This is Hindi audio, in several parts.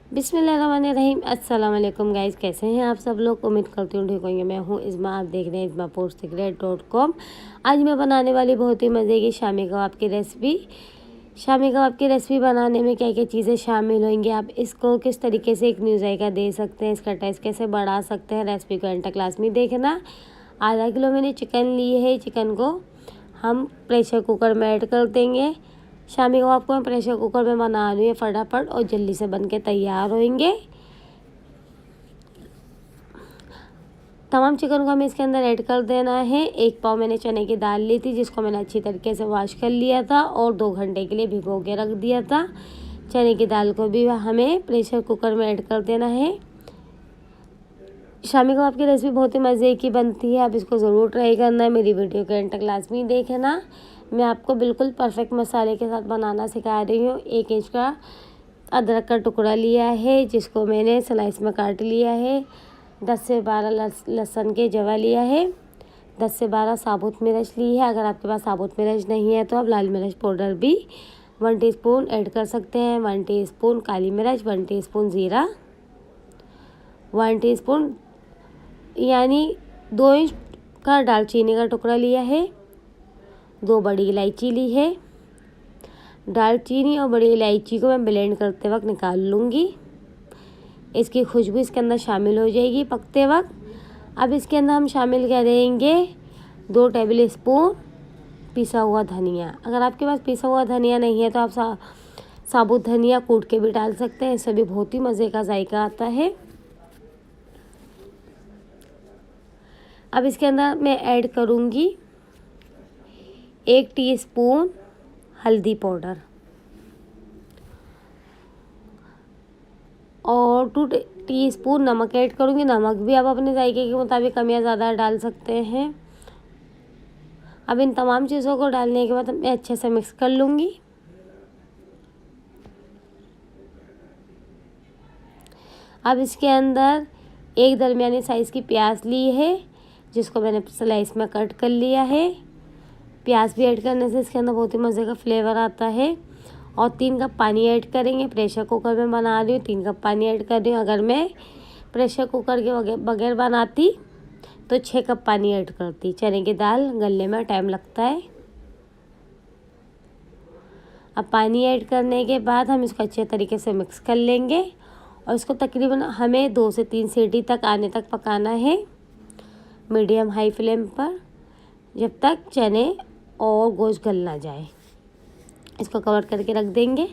बिस्मिल्लाहिर्रहमानिर्रहीम। अस्सलाम वालेकुम गाइस, कैसे हैं आप सब लोग। उम्मीद करती हूँ ठीक होंगे। मैं हूँ इज़्मा, आप देख रहे हैं izmapursigaret.com। आज मैं बनाने वाली बहुत ही मज़े की शामी कबाब की रेसिपी। शामी कबाब की रेसिपी बनाने में क्या क्या चीज़ें शामिल होंगी, आप इसको किस तरीके से एक न्यू जायका दे सकते हैं, इसका टेस्ट कैसे बढ़ा सकते हैं, रेसिपी को एंड क्लास में देखना। आधा किलो मैंने चिकन ली है। चिकन को हम प्रेशर कुकर में ऐड कर देंगे। शामी कबाब को मैं प्रेशर कुकर में बना रही हूँ फटाफट और जल्दी से बन के तैयार होंगे। तमाम चिकन को हमें इसके अंदर ऐड कर देना है। 1 पाव मैंने चने की दाल ली थी, जिसको मैंने अच्छी तरीके से वॉश कर लिया था और 2 घंटे के लिए भिगो के रख दिया था। चने की दाल को भी हमें प्रेशर कुकर में ऐड कर देना है। शामी कबाब की रेसिपी बहुत ही मज़े की बनती है, आप इसको ज़रूर ट्राई करना है। मेरी वीडियो के एंड क्लास में देखना। मैं आपको बिल्कुल परफेक्ट मसाले के साथ बनाना सिखा रही हूँ। 1 इंच का अदरक का टुकड़ा लिया है, जिसको मैंने स्लाइस में काट लिया है। 10 से 12 लहसुन के जवा लिया है। 10 से 12 साबुत मिर्च ली है। अगर आपके पास साबुत मिर्च नहीं है तो आप लाल मिर्च पाउडर भी 1 टीस्पून ऐड कर सकते हैं। 1 टीस्पून काली मिर्च, 1 टीस्पून ज़ीरा, 1 टीस्पून यानी 2 इंच का दालचीनी का टुकड़ा लिया है। 2 बड़ी इलायची ली है। दालचीनी और बड़ी इलायची को मैं ब्लेंड करते वक्त निकाल लूँगी। इसकी खुशबू इसके अंदर शामिल हो जाएगी पकते वक्त। अब इसके अंदर हम शामिल करेंगे 2 टेबल स्पून पिसा हुआ धनिया। अगर आपके पास पिसा हुआ धनिया नहीं है तो आप साबुत धनिया कूट के भी डाल सकते हैं, इससे भी बहुत ही मज़े का जायका आता है। अब इसके अंदर मैं ऐड करूँगी 1 टीस्पून हल्दी पाउडर और 2 टीस्पून नमक ऐड करूँगी। नमक भी आप अपने जायके के मुताबिक कम या ज़्यादा डाल सकते हैं। अब इन तमाम चीज़ों को डालने के बाद मैं अच्छे से मिक्स कर लूँगी। अब इसके अंदर एक दरमियानी साइज़ की प्याज ली है, जिसको मैंने स्लाइस में कट कर लिया है। प्याज भी ऐड करने से इसके अंदर बहुत ही मज़े का फ्लेवर आता है। और 3 कप पानी ऐड करेंगे। प्रेशर कुकर में बना रही हूँ, 3 कप पानी ऐड कर रही हूँ। अगर मैं प्रेशर कुकर के बगैर बनाती तो 6 कप पानी ऐड करती। चने की दाल गलने में टाइम लगता है। अब पानी ऐड करने के बाद हम इसको अच्छे तरीके से मिक्स कर लेंगे और इसको तकरीबन हमें 2 से 3 सीटी तक आने तक पकाना है, मीडियम हाई फ्लेम पर, जब तक चने और गोश्त गल ना जाए। इसको कवर करके रख देंगे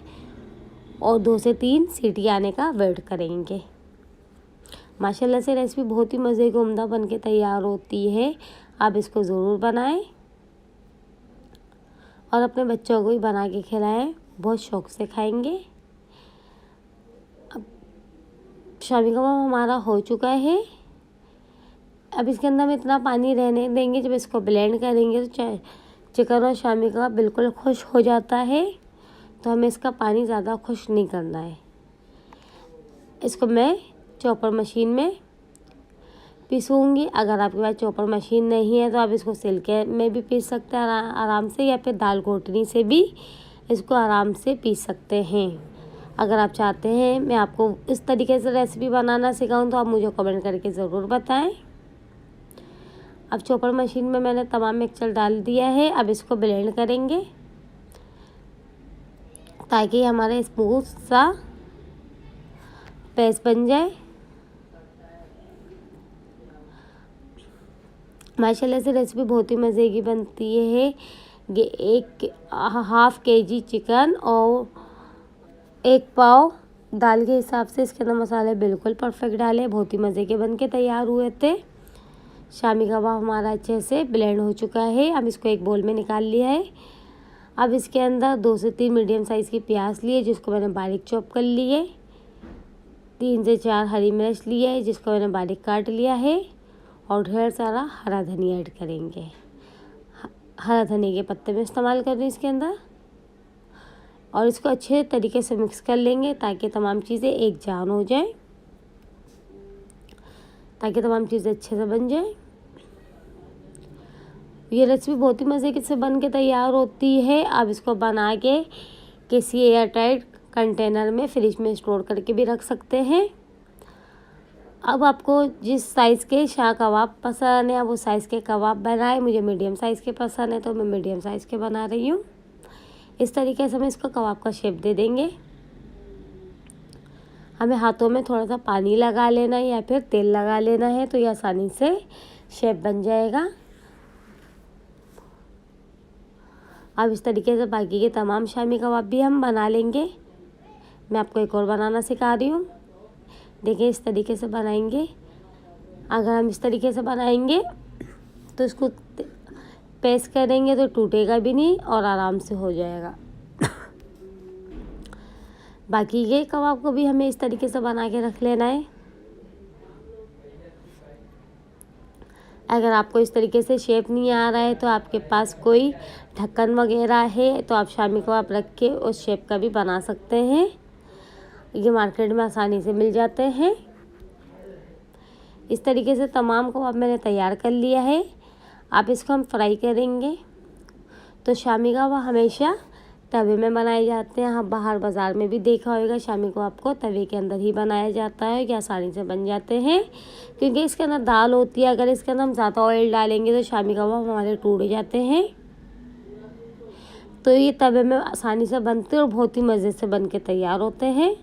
और 2 से 3 सीटी आने का वेट करेंगे। माशाल्लाह से रेसिपी बहुत ही मज़े की उम्दा बन के तैयार होती है। आप इसको ज़रूर बनाएं और अपने बच्चों को भी बना के खिलाएं, बहुत शौक़ से खाएंगे। अब शामी कबाब हमारा हो चुका है। अब इसके अंदर हम इतना पानी रहने देंगे, जब इसको ब्लेंड करेंगे तो चिकन और शामी कबाब बिल्कुल खुश हो जाता है। तो हमें इसका पानी ज़्यादा खुश नहीं करना है। इसको मैं चॉपर मशीन में पीसूँगी। अगर आपके पास चॉपर मशीन नहीं है तो आप इसको सिलके में भी पीस सकते हैं आराम से, या फिर दाल घोटनी से भी इसको आराम से पीस सकते हैं। अगर आप चाहते हैं मैं आपको इस तरीके से रेसिपी बनाना सिखाऊं तो आप मुझे कमेंट करके ज़रूर बताएं। अब चॉपर मशीन में मैंने तमाम मिक्सचर डाल दिया है। अब इसको ब्लेंड करेंगे ताकि हमारा स्मूथ सा पेस्ट बन जाए। माशाल्लाह से रेसिपी बहुत ही मज़े की बनती है। ये 1/2 केजी चिकन और 1 पाव दाल के हिसाब से इसके अंदर मसाले बिल्कुल परफेक्ट डाले, बहुत ही मज़े के बन के तैयार हुए थे। शामी कबाब हमारा अच्छे से ब्लेंड हो चुका है। अब इसको एक बोल में निकाल लिया है। अब इसके अंदर 2 से 3 मीडियम साइज़ की प्याज लिए, जिसको मैंने बारीक चॉप कर ली है। 3 से 4 हरी मिर्च ली है, जिसको मैंने बारीक काट लिया है। और ढेर सारा हरा धनिया ऐड करेंगे। हरा धनिया के पत्ते में इस्तेमाल कर रही हूँ इसके अंदर। और इसको अच्छे तरीके से मिक्स कर लेंगे ताकि तमाम चीज़ें एक जान हो जाए, ताकि तमाम चीज़ें अच्छे से बन जाए। ये रेसिपी बहुत ही मज़े से बन के तैयार होती है। अब इसको बना के किसी एयर टाइट कंटेनर में फ्रिज में स्टोर करके भी रख सकते हैं। अब आपको जिस साइज़ के शाह कबाब पसंद है आप उस साइज़ के कबाब बनाएं। मुझे मीडियम साइज़ के पसंद है तो मैं मीडियम साइज़ के बना रही हूँ। इस तरीके से हम इसको कबाब का शेप दे देंगे। हमें हाथों में थोड़ा सा पानी लगा लेना है या फिर तेल लगा लेना है तो ये आसानी से शेप बन जाएगा। अब इस तरीके से बाकी के तमाम शामी कबाब भी हम बना लेंगे। मैं आपको एक और बनाना सिखा रही हूँ। देखिए इस तरीके से बनाएंगे। अगर हम इस तरीके से बनाएंगे तो इसको प्रेस करेंगे तो टूटेगा भी नहीं और आराम से हो जाएगा। बाकी ये कबाब को भी हमें इस तरीके से बना के रख लेना है। अगर आपको इस तरीके से शेप नहीं आ रहा है तो आपके पास कोई ढक्कन वगैरह है तो आप शामी कबाब रख के उस शेप का भी बना सकते हैं। ये मार्केट में आसानी से मिल जाते हैं। इस तरीके से तमाम कबाब मैंने तैयार कर लिया है। अब इसको हम फ्राई करेंगे। तो शामी कबाब हमेशा तवे में बनाए जाते हैं। आप बाहर बाज़ार में भी देखा होगा शामी कबाब को तवे के अंदर ही बनाया जाता है कि आसानी से बन जाते हैं, क्योंकि इसके अंदर दाल होती है। अगर इसके अंदर हम ज़्यादा ऑयल डालेंगे तो शामी कबाब हमारे टूट जाते हैं। तो ये तवे में आसानी से बनते हैं और बहुत ही मज़े से बन के तैयार होते हैं।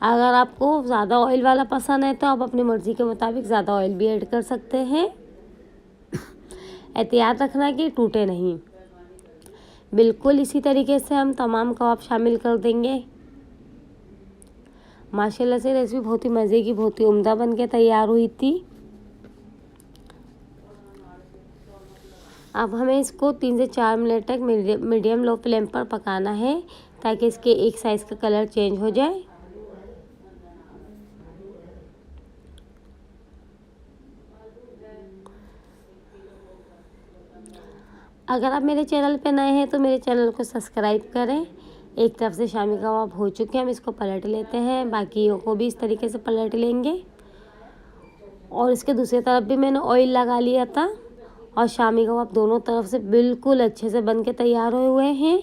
अगर आपको ज़्यादा ऑयल वाला पसंद है तो आप अपनी मर्ज़ी के मुताबिक ज़्यादा ऑयल भी ऐड कर सकते हैं। एहतियात रखना कि टूटे नहीं। बिल्कुल इसी तरीके से हम तमाम कबाब शामिल कर देंगे। माशाल्लाह से रेसिपी बहुत ही मज़े की, बहुत ही उम्दा बन के तैयार हुई थी। अब हमें इसको 3 से 4 मिनट तक मीडियम लो फ्लेम पर पकाना है ताकि इसके एक साइज़ का कलर चेंज हो जाए। अगर आप मेरे चैनल पे नए हैं तो मेरे चैनल को सब्सक्राइब करें। एक तरफ से शामी कबाब हो चुके हैं, हम इसको पलट लेते हैं। बाकियों को भी इस तरीके से पलट लेंगे। और इसके दूसरी तरफ भी मैंने ऑयल लगा लिया था और शामी कबाब दोनों तरफ से बिल्कुल अच्छे से बन के तैयार हुए हैं।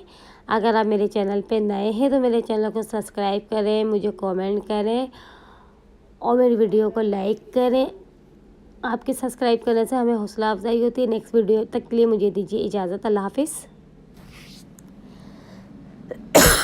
अगर आप मेरे चैनल पे नए हैं तो मेरे चैनल को सब्सक्राइब करें, मुझे कमेंट करें और मेरी वीडियो को लाइक करें। आपके सब्सक्राइब करने से हमें हौसला अफजाई होती है। नेक्स्ट वीडियो तक के लिए मुझे दीजिए इजाज़त। अल्लाह हाफिज़।